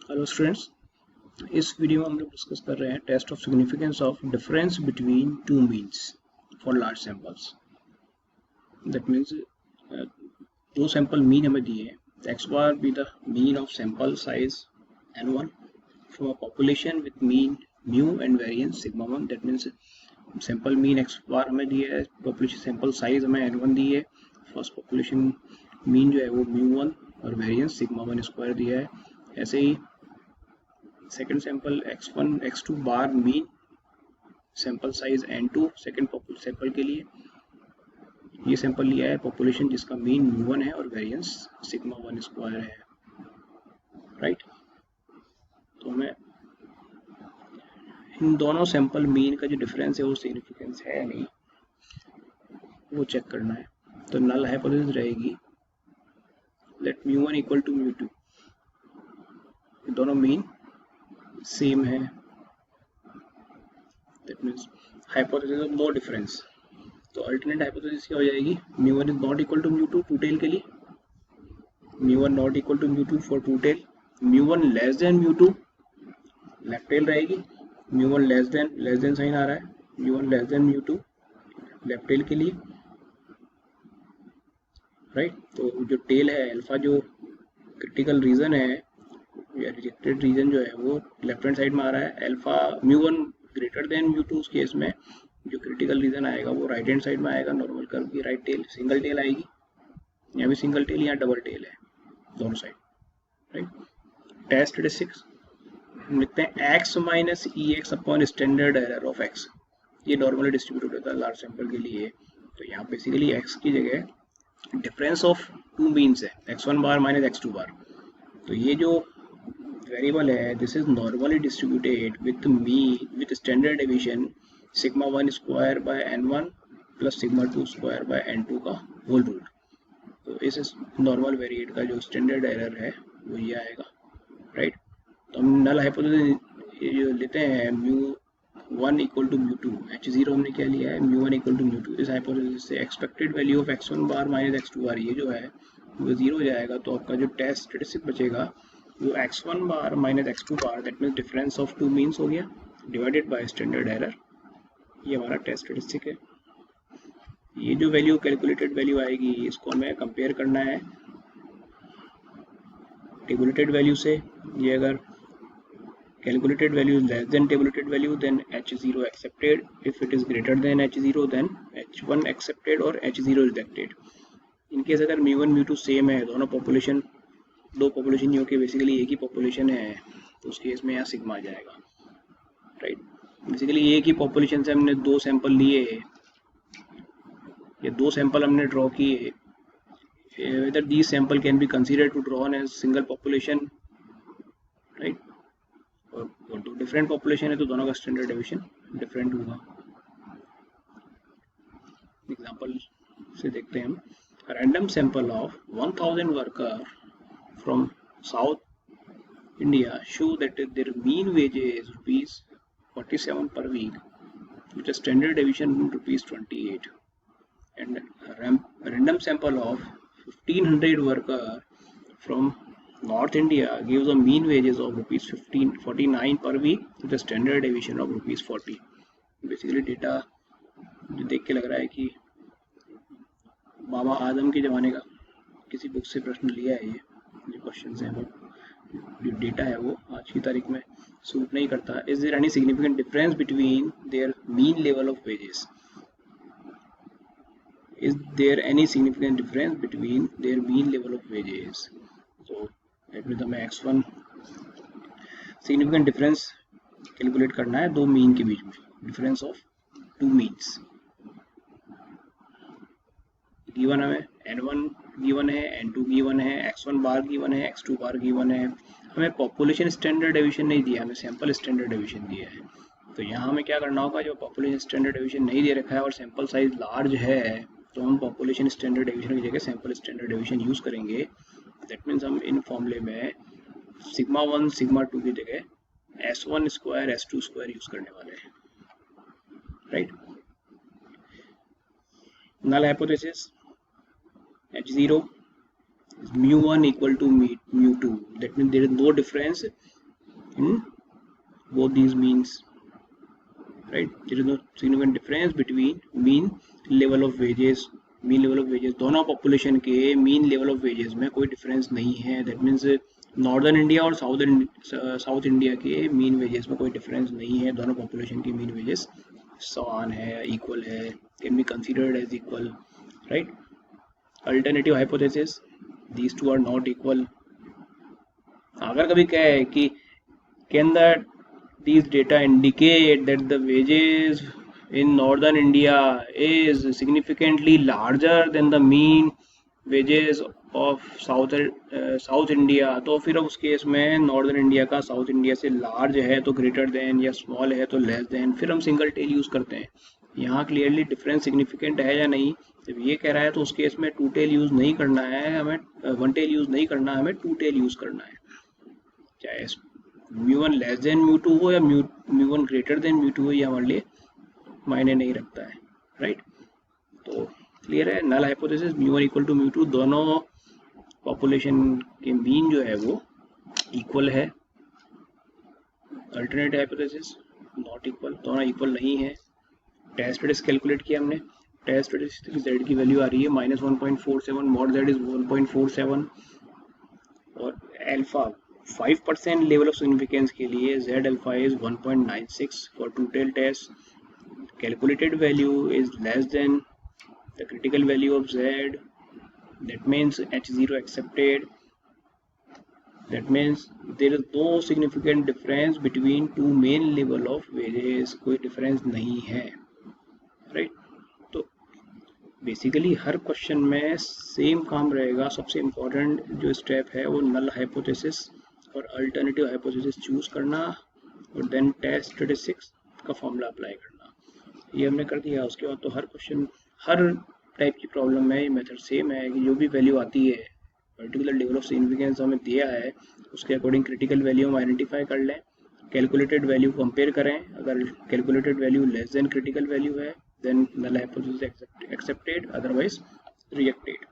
Hello students, इस video में हम लोग डिस्कस कर रहे हैं test of significance of difference between two means for large samples. That means दो सैंपल मीन हमें दिए हैं, X bar be the mean of sample size n1 from a population with mean mu and variance sigma 1। That means sample mean X bar हमें दिया है, population sample size हमें n1 दी है, first population mean जो है वो mu 1 और variance sigma 1 square दिया है। ऐसे ही second sample x1 x2 bar mean sample size n2 second sample के लिए ये सैंपल लिया है पॉपुलेशन जिसका मीन म्यू1 है और वेरिएंस सिग्मा 1 स्क्वायर है। राइट, तो हमें इन दोनों सैंपल मीन का जो डिफरेंस है वो सिग्निफिकेंस है या नहीं वो चेक करना है। तो नल हाइपोथेसिस रहेगी लेट म्यू1 इक्वल टू म्यू2, दोनों मीन सेम है। That means hypothesis of no difference. तो अल्टरनेट हाइपोथेसिस क्या हो जाएगी, म्यू1 इज नॉट इक्वल टू म्यू2 टू टेल के लिए, म्यू1 नॉट इक्वल टू म्यू2 फॉर टू टेल, म्यू1 लेस देन म्यू2 लेफ्ट टेल रहेगी, म्यू1 लेस देन साइन आ रहा है, म्यू1 लेस देन म्यू2 लेफ्ट टेल के लिए। राइट, तो जो टेल है अल्फा, जो क्रिटिकल रीजन है या रिजेक्टेड रीजन जो है वो लेफ्ट हैंड साइड में आ रहा है। अल्फा म्यू1 ग्रेटर देन म्यू2 उस केस में जो क्रिटिकल रीजन आएगा वो राइट हैंड साइड में आएगा, नॉर्मल कर्व की राइट टेल सिंगल टेल आएगी, यहाँ भी सिंगल टेल यहाँ डबल टेल है दोनों साइड। राइट, टेस्ट स्टैटिस्टिक्स लिखते हैं x minus E x upon standard error of x, ये नॉर्मली डिस्ट्रीब्यूटेड होता है लार्ज सैंपल के लिए। तो यहाँ बेसिकली x की जगह डिफरेंस ऑफ टू मीन्स है x1 बार माइनस x2 बार। तो ये जो वेरिएबल है this is normally distributed with standard deviation sigma 1 square by n1 plus sigma 2 square by n2 का होल रूट। तो इस नॉर्मल वेरिएट का जो स्टैंडर्ड एरर है वो ये आएगा। राइट, तो हम नल हाइपोथेसिस जो लेते हैं म्यू1 इक्वल टू म्यू2, h0 हमने क्या लिया है म्यू1 इक्वल टू म्यू2, इस हाइपोथेसिस से expected value of x1 bar minus x2 बार ये जो है वो 0 हो जाएगा। तो आपका जो टेस्ट स्टैटिस्टिक बचेगा वो x1 bar minus x2 bar, that means difference of two means हो गया, डिवाइडेड बाय स्टैंडर्ड एरर, ये हमारा टेस्ट स्टैटिस्टिक है। ये जो वैल्यू कैलकुलेटेड वैल्यू आएगी इसको हमें कंपेयर करना है टेबुलेटेड वैल्यू से। ये अगर calculated value is less than tabulated value then h0 accepted, if it is greater than h0 then h1 accepted और h0 rejected। इनकेस अगर म्यू1 म्यू2 सेम है, दोनों पॉपुलेशन दो पॉपुलेशन नहीं होके बेसिकली एक ही पॉपुलेशन है, तो उस केस में यहाँ सिग्मा आ जाएगा। राइट, बेसिकली एक ही पॉपुलेशन से हमने दो सैंपल लिए, ये दो सैंपल हमने ड्रॉ किए, whether these sample can be considered to drawn as single population। Right, और दो डिफरेंट पॉपुलेशन है तो दोनों का स्टैंडर्ड डेविएशन डिफरेंट होगा। एग्जांपल से देखते हैं हम, random sample of 1000 worker from south India show that there mean wages is rupees 47 per week with a standard deviation rupees 28, and random sample of 1500 worker from North India gives a mean wages of rupees 49 per week with a standard deviation of rupees 40। Basically data जो देख के लग रहा है कि बाबा आदम के ज़माने का किसी बुक से प्रश्न लिया है। ये जो क्वेश्चन हैं वो जो डेटा है वो आज की तारीख में सूट नहीं करता। Is there any significant difference between their mean level of wages, is there any significant difference between their mean level of wages? So let me हमें x1 सिग्निफिकेंट डिफरेंस कैलकुलेट करना है दो मीन के बीच में, difference of two means. Given हमें n1 given है, n2 given है, x1 बार given है, x2 बार गिवन है। हमें पॉपुलेशन स्टैंडर्ड डेविएशन नहीं दिया, हमें सैंपल स्टैंडर्ड डेविएशन दिया है। तो यहाँ हमें क्या करना होगा, जो पॉपुलेशन स्टैंडर्ड डेविएशन नहीं दे रखा है और सैंपल साइज लार्ज है तो हम पॉपुलेशन स्टैंडर्ड डेविएशन की जगह सैंपल स्टैंडर्ड डेविएशन यूज करेंगे। दैट मीन्स हम इन फॉर्मूले में सिग्मा 1 सिग्मा 2 की जगह s1 square s2 square use करने वाले हैं। Right, null hypothesis h0 is mu1 equal to mu2, that means there is no difference in both these means, right? There is no significant difference between mean level of wages दोनों population के mean level of wages में कोई difference नहीं है. That means northern India और south India के mean wages में कोई डिफरेंस नहीं है. दोनों पॉपुलेशन की मीन वेजेस समान है, इक्वल है, can be considered as equal, right? Alternative hypothesis, these two are not equal. अगर कभी कहे कि can that these data indicate that the wages in northern India is significantly larger than the mean wages of south India, तो फिर उस case में northern India का south India से लार्ज है तो ग्रेटर देन, या स्मॉल है तो लेस देन, फिर हम सिंगल टेल यूज करते हैं. यहाँ क्लियरली डिफरेंस सिग्निफिकेंट है या नहीं. जब ये कह रहा है तो उस केस में टू टेल यूज नहीं करना है हमें, वन टेल यूज नहीं करना है हमें, टू टेल यूज करना है. चाहे μ1 लेस देन μ2 हो या μ1 ग्रेटर देन μ2 हो, ये हमारे लिए मायने नहीं रखता है, राइट? तो क्लियर है. नल हाइपोथेसिस μ1 इक्वल टू μ2, दोनों पॉपुलेशन के मीन जो है वो इक्वल है. अल्टरनेटिव हाइपोथेसिस नॉट इक्वल, दोनों इक्वल नहीं है. टेस्ट रेडियस कैलकुलेट किया हमने. टेस्ट रेडियस z की वैल्यू आ रही है -1.47, मॉड z इज 1.47 और अल्फा 5% लेवल ऑफ सिग्निफिकेंस के लिए z alpha is 1.96 for two-tailed test. Calculated value is less than the critical value of z. That means H0 accepted. That means there is no significant difference between two main level of wages. कोई difference नहीं है, right? तो basically हर question में same काम रहेगा. सबसे important जो step है वो नल हाइपोथेसिस और अल्टरनेटिव हाइपोथेसिस चूज करना और देन टेस्ट स्टैटिस्टिक्स का फॉर्मूला अप्लाई करना. ये हमने कर दिया. उसके बाद तो हर क्वेश्चन, हर टाइप की प्रॉब्लम में ये मेथड सेम है कि जो भी वैल्यू आती है, पर्टिकुलर लेवल ऑफ सिग्निफिकेंस हमें दिया है, उसके अकॉर्डिंग क्रिटिकल वैल्यू हम आइडेंटिफाई कर लें, कैलकुलेटेड वैल्यू कंपेयर करें. अगर calculated value less than critical value है then null hypothesis accepted, otherwise rejected.